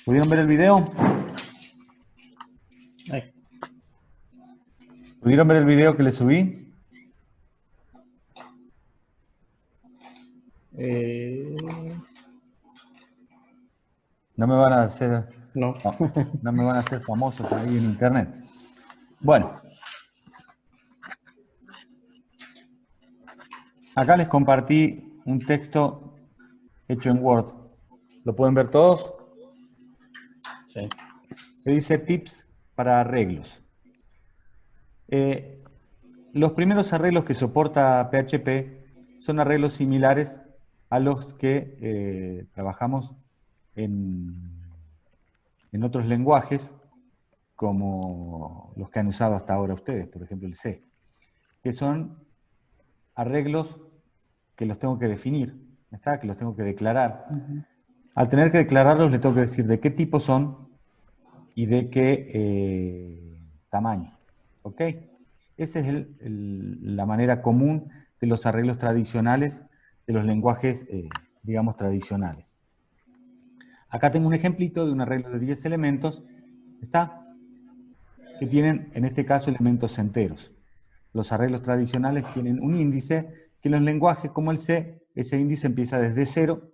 ¿Pudieron ver el video? Ahí. ¿Pudieron ver el video que le subí? No me van a hacer... No. No me van a hacer famoso por ahí en internet. Bueno. Acá les compartí un texto hecho en Word. ¿Lo pueden ver todos? Sí. Que dice tips para arreglos. Los primeros arreglos que soporta PHP son arreglos similares a los que trabajamos en otros lenguajes, como los que han usado hasta ahora ustedes, por ejemplo el C, que son arreglos que los tengo que definir, ¿está? Que los tengo que declarar. Al tener que declararlos, les tengo que decir de qué tipo son y de qué tamaño. ¿Ok? Esa es la manera común de los arreglos tradicionales, de los lenguajes, digamos, tradicionales. Acá tengo un ejemplito de un arreglo de 10 elementos, ¿está? Que tienen, en este caso, elementos enteros. Los arreglos tradicionales tienen un índice que en los lenguajes como el C, ese índice empieza desde 0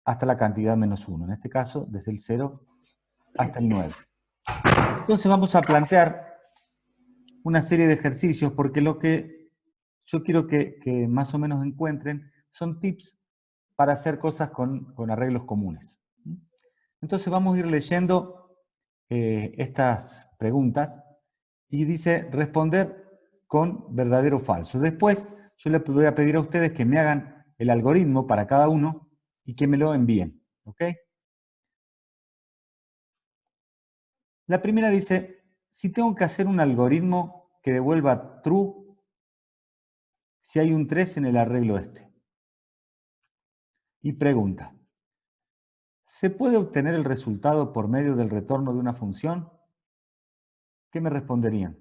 hasta la cantidad -1. En este caso, desde el 0 hasta el 9. Entonces vamos a plantear una serie de ejercicios, porque lo que yo quiero que más o menos encuentren son tips para hacer cosas con arreglos comunes. Entonces vamos a ir leyendo estas preguntas y dice responder con verdadero o falso. Después yo les voy a pedir a ustedes que me hagan el algoritmo para cada uno y que me lo envíen. ¿Ok? La primera dice, si tengo que hacer un algoritmo que devuelva true si hay un 3 en el arreglo este. Y pregunta, ¿se puede obtener el resultado por medio del retorno de una función? ¿Qué me responderían?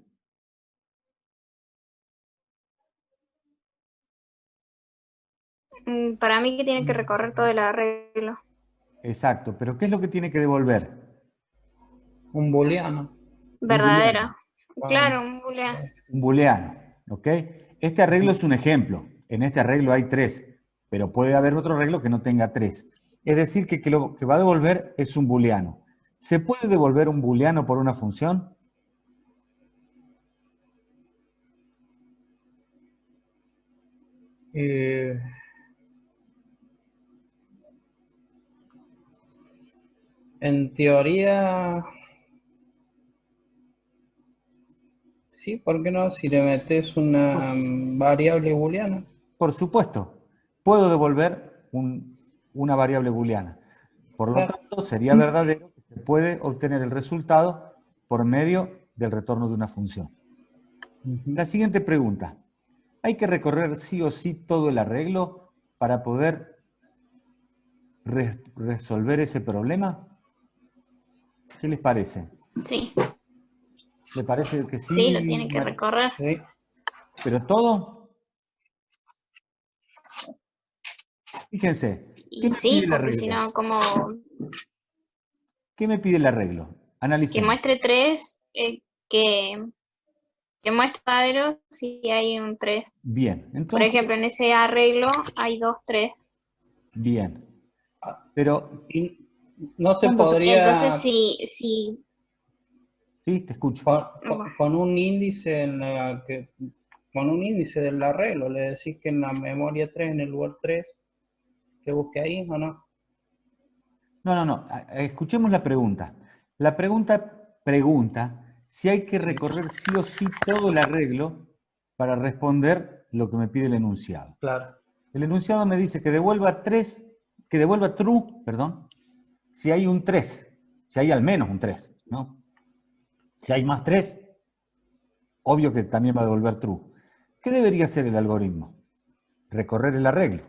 Para mí que tiene que recorrer todo el arreglo. Exacto, pero ¿qué es lo que tiene que devolver? Un booleano. Verdadero. Wow. Claro, un booleano. Un booleano, ¿ok? Este arreglo es un ejemplo. En este arreglo hay 3, pero puede haber otro arreglo que no tenga 3. Es decir, que lo que va a devolver es un booleano. ¿Se puede devolver un booleano por una función? En teoría, sí, ¿por qué no? Si le metes una variable booleana. Por supuesto, puedo devolver una variable booleana. Por lo tanto, sería verdadero que se puede obtener el resultado por medio del retorno de una función. La siguiente pregunta. ¿Hay que recorrer sí o sí todo el arreglo para poder resolver ese problema? ¿Qué les parece? Sí. ¿Le parece que sí? Sí, lo tiene que recorrer. Sí. ¿Pero todo? Fíjense. ¿Qué Y me sí, pide el porque si arreglo? no, como ¿Qué me pide el arreglo? que Analicemos. muestre 3, que muestre verdadero si hay un 3. Bien, Por entonces... ejemplo, en ese arreglo hay 2, 3. Bien. Pero... Y no se ¿cuándo Entonces, podría si Sí, te escucho. con un índice con un índice del arreglo, le decís que en la memoria 3, en el lugar 3, que busque ahí o no. No. Escuchemos la pregunta. La pregunta pregunta si hay que recorrer sí o sí todo el arreglo para responder lo que me pide el enunciado. Claro. El enunciado me dice que devuelva true, perdón, si hay un 3, si hay al menos un 3, ¿no? Si hay más 3, obvio que también va a devolver true. ¿Qué debería hacer el algoritmo? Recorrer el arreglo.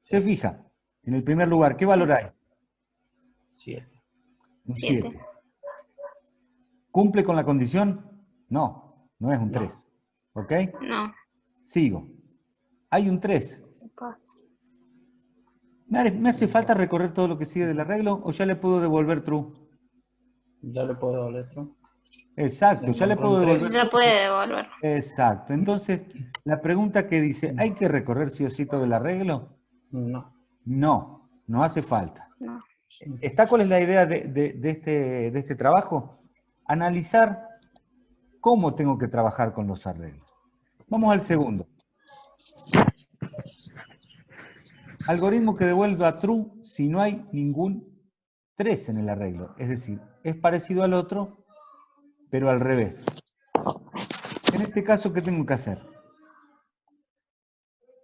Se fija, en el primer lugar, ¿qué valor hay? 7. Un 7. 7. ¿Cumple con la condición? No, no es un 3. ¿Ok? No. Sigo. Hay un 3. Pasa. ¿Me hace falta recorrer todo lo que sigue del arreglo o ya le puedo devolver true? Ya le puedo devolver true. Exacto, ya le Encontró puedo un devolver 3. Ya true. puede devolverlo. Exacto. Entonces, la pregunta que dice, ¿hay que recorrer sí o sí todo el arreglo? No. No, no hace falta. No. ¿Está cuál es la idea de este trabajo? Analizar cómo tengo que trabajar con los arreglos. Vamos al segundo. Algoritmo que devuelva true si no hay ningún 3 en el arreglo. Es decir, es parecido al otro, pero al revés. En este caso, ¿qué tengo que hacer?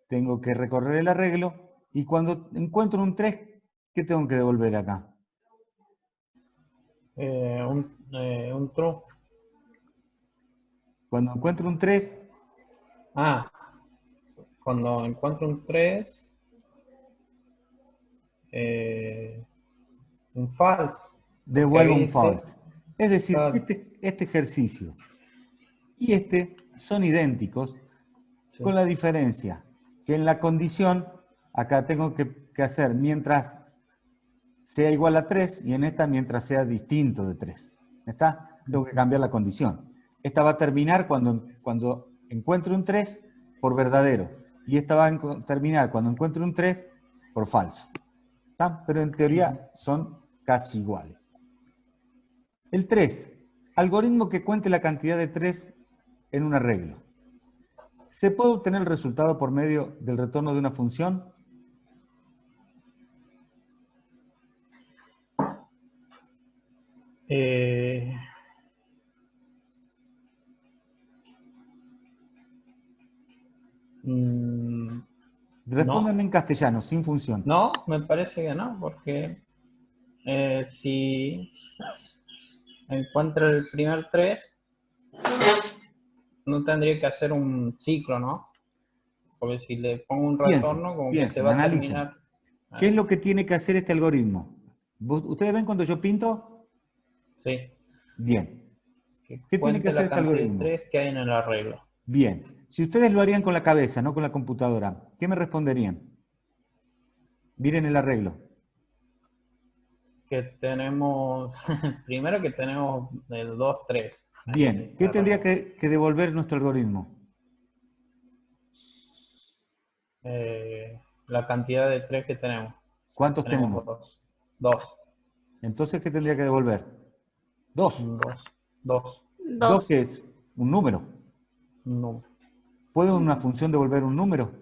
Tengo que recorrer el arreglo y cuando encuentro un 3, ¿qué tengo que devolver acá? Un true. Cuando encuentro un 3, Ah, cuando encuentro un 3, un false. Porque devuelvo ahí un dice, false. Es decir, claro, este ejercicio y este son idénticos, sí, con la diferencia que en la condición, acá tengo que hacer mientras sea igual a 3 y en esta mientras sea distinto de 3. ¿Está? Tengo que cambiar la condición. Esta va a terminar cuando encuentre un 3 por verdadero y esta va a terminar cuando encuentre un 3 por falso. ¿Está? Pero en teoría son casi iguales. El 3. Algoritmo que cuente la cantidad de 3 en un arreglo. ¿Se puede obtener el resultado por medio del retorno de una función? Eh, mm, Respóndanme no, en castellano, sin función. no, me parece que no, porque si encuentro el primer 3, no tendría que hacer un ciclo, ¿no? Porque si le pongo un Piensen, retorno, como que se piensen, va a analicen. terminar. ¿Qué es lo que tiene que hacer este algoritmo? ¿Ustedes ven cuando yo pinto? Sí, Bien. que ¿Qué tiene que cuente hacer la este cantidad de algoritmo? 3 que hay en el arreglo. Bien. Si ustedes lo harían con la cabeza, no con la computadora, ¿qué me responderían? Miren el arreglo. Que tenemos, primero que tenemos el 2, 3. Ahí en Bien. ese ¿Qué tendría arreglo. que devolver nuestro algoritmo? La cantidad de 3 que tenemos. ¿Cuántos tenemos? Tenemos 2. 2. Entonces, ¿qué tendría que devolver? 2. 2. 2. 2 2. que es un número. No. ¿Puede una función devolver un número?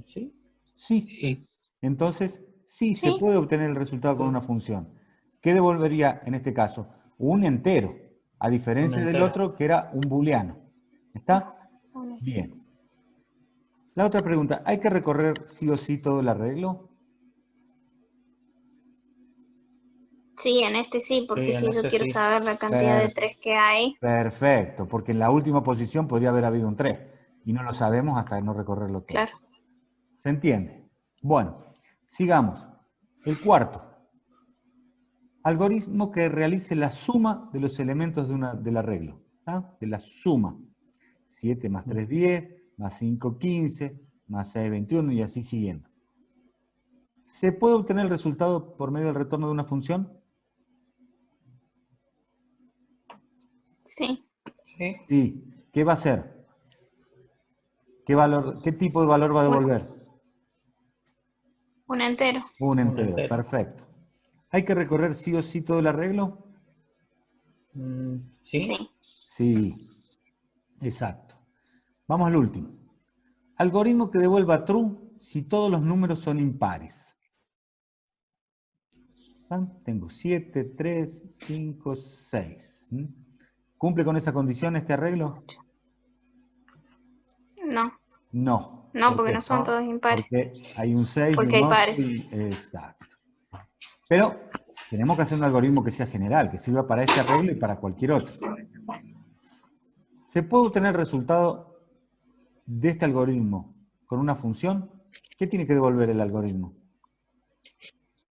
Sí. Sí. Entonces, sí, se Sí. puede obtener el resultado con Sí. una función. ¿Qué devolvería en este caso? Un entero, a diferencia Un del entero. otro que era un booleano. ¿Está? Bien. La otra pregunta, ¿hay que recorrer sí o sí todo el arreglo? Sí, en este sí, Sí, porque en si yo este quiero sí. saber la cantidad de 3 que hay, Perfecto, porque en la última posición podría haber habido un 3 y no lo sabemos hasta no recorrerlo todo. claro. ¿Se entiende? Bueno, sigamos. El cuarto. Algoritmo que realice la suma de los elementos del arreglo. ¿Ah? De la suma. 7 más 3, 10, más 5, 15, más 6, 21 y así siguiendo. ¿Se puede obtener el resultado por medio del retorno de una función? Sí. Sí. Sí. ¿Qué va a hacer? ¿Qué tipo de valor va a Un, devolver? un entero. Un Un entero, entero. perfecto. ¿Hay que recorrer sí o sí todo el arreglo? Sí. Sí. Sí, exacto. Vamos al último. Algoritmo que devuelva true si todos los números son impares. ¿Ah? Tengo 7, 3, 5, 6. ¿Cumple con esa condición este arreglo? No. No. No, ¿Por porque no qué? son No. todos impares. Porque hay un 6 y Porque un hay 8 pares. y... Exacto. Pero tenemos que hacer un algoritmo que sea general, que sirva para este arreglo y para cualquier otro. ¿Se puede obtener el resultado de este algoritmo con una función? ¿Qué tiene que devolver el algoritmo?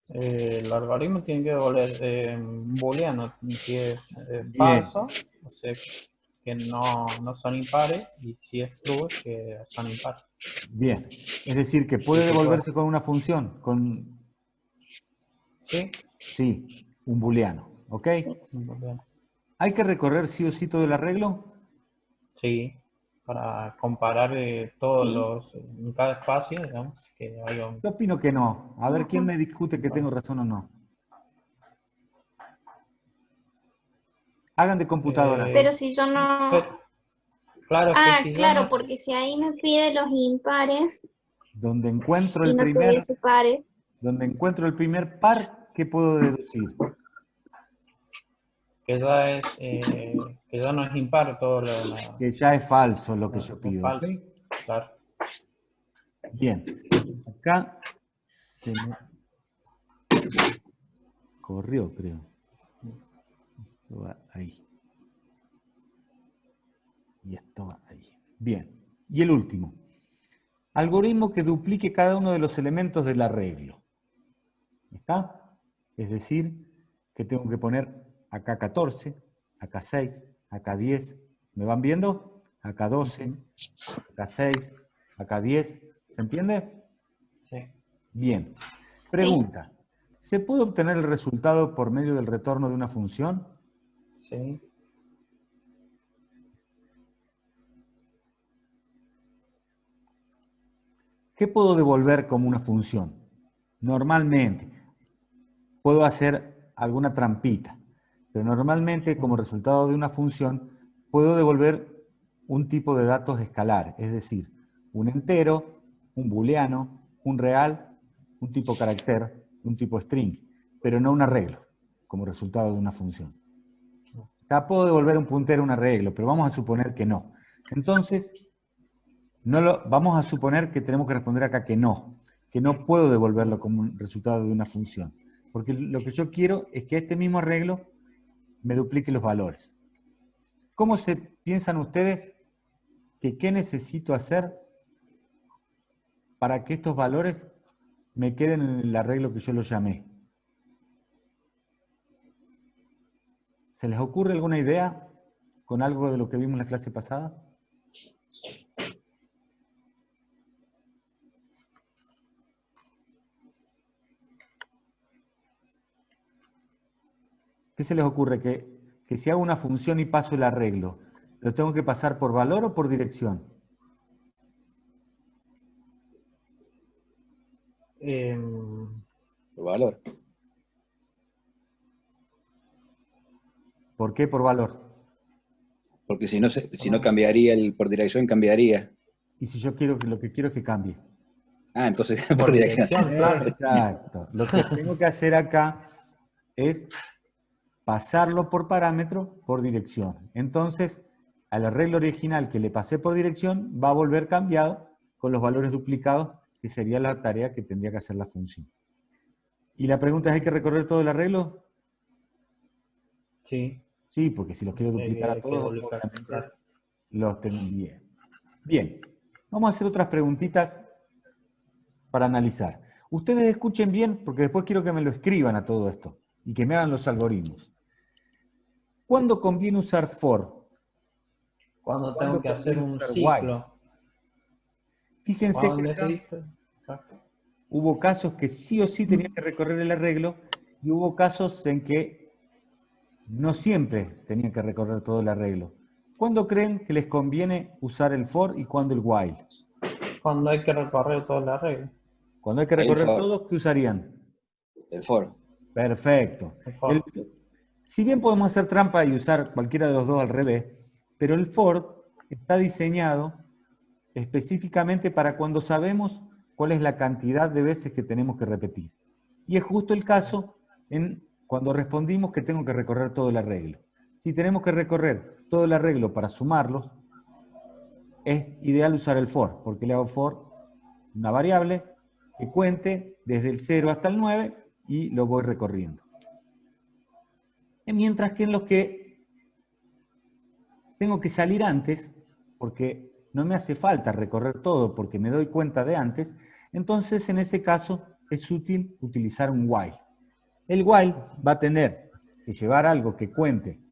El algoritmo tiene que devolver un booleano. Si es Bien, falso, o sea, que no son impares, y si es true, es que son impares. Bien. Es decir, que puede devolverse con una función, con, ¿Sí? sí, un booleano. ¿Ok? Muy bien. ¿Hay que recorrer sí o sí todo el arreglo? Sí, para comparar todos Sí. los, en cada espacio, digamos, que haya un... Yo opino que no. A ver quién me discute que tengo razón o no. Hagan de computadora. Pero si yo no... pero- claro, es que Ah, si yo claro, no... porque si ahí me pide los impares Donde encuentro y el no primer, tuviese pares, donde encuentro el primer par, ¿qué puedo deducir? que ya no es impar todo lo Que ya es falso lo que yo es pido. ¿Ok? falso. Claro. Bien. Acá se me corrió, creo. Esto va ahí. Y esto va ahí. Bien. Y el último. Algoritmo que duplique cada uno de los elementos del arreglo. ¿Está? Es decir, que tengo que poner acá 14, acá 6, acá 10. ¿Me van viendo? Acá 12, acá 6, acá 10. ¿Se entiende? Sí. Bien. sí. Pregunta. ¿Se puede obtener el resultado por medio del retorno de una función? Sí. ¿Qué puedo devolver como una función? Normalmente, puedo hacer alguna trampita, pero normalmente como resultado de una función puedo devolver un tipo de datos escalar, es decir, un entero, un booleano, un real, un tipo carácter, un tipo string, pero no un arreglo como resultado de una función. Acá puedo devolver un puntero, un arreglo, pero vamos a suponer que no. Entonces, vamos a suponer que tenemos que responder acá que no puedo devolverlo como un resultado de una función. Porque lo que yo quiero es que este mismo arreglo me duplique los valores. ¿Cómo se piensan ustedes que qué necesito hacer para que estos valores me queden en el arreglo que yo lo llamé? ¿Se les ocurre alguna idea con algo de lo que vimos en la clase pasada? ¿Qué se les ocurre? Que si hago una función y paso el arreglo, ¿lo tengo que pasar por valor o por dirección? Por valor. ¿Por qué por valor? Porque si no cambiaría por dirección, cambiaría. Y si yo quiero que lo que quiero es que cambie. Ah, entonces Por por dirección. dirección, claro. Exacto. Lo que tengo que hacer acá es pasarlo por parámetro por dirección. Entonces, al arreglo original que le pasé por dirección va a volver cambiado con los valores duplicados, que sería la tarea que tendría que hacer la función. Y la pregunta es, ¿hay que recorrer todo el arreglo? Sí. Sí, porque si los quiero duplicar a Hay que todos, duplicar, obviamente claro. los tengo bien. Bien, vamos a hacer otras preguntitas para analizar. Ustedes escuchen bien, porque después quiero que me lo escriban a todo esto y que me hagan los algoritmos. ¿Cuándo conviene usar for? Cuando tengo ¿Cuándo que hacer conviene un usar while? ciclo. Fíjense Cuando que acá necesito. Claro. hubo casos que sí o sí tenía que recorrer el arreglo y hubo casos en que no siempre tenían que recorrer todo el arreglo. ¿Cuándo creen que les conviene usar el for y cuándo el while? Cuando hay que recorrer toda la regla. Cuando hay que Ahí el recorrer for. todos, ¿qué usarían? El for. Perfecto. El for. Si bien podemos hacer trampa y usar cualquiera de los dos al revés, pero el for está diseñado específicamente para cuando sabemos cuál es la cantidad de veces que tenemos que repetir. Y es justo el caso cuando respondimos que tengo que recorrer todo el arreglo. Si tenemos que recorrer todo el arreglo para sumarlos, es ideal usar el for, porque le hago for una variable que cuente desde el 0 hasta el 9 y lo voy recorriendo. Mientras que en los que tengo que salir antes, porque no me hace falta recorrer todo porque me doy cuenta de antes, entonces en ese caso es útil utilizar un while. El while va a tener que llevar algo que cuente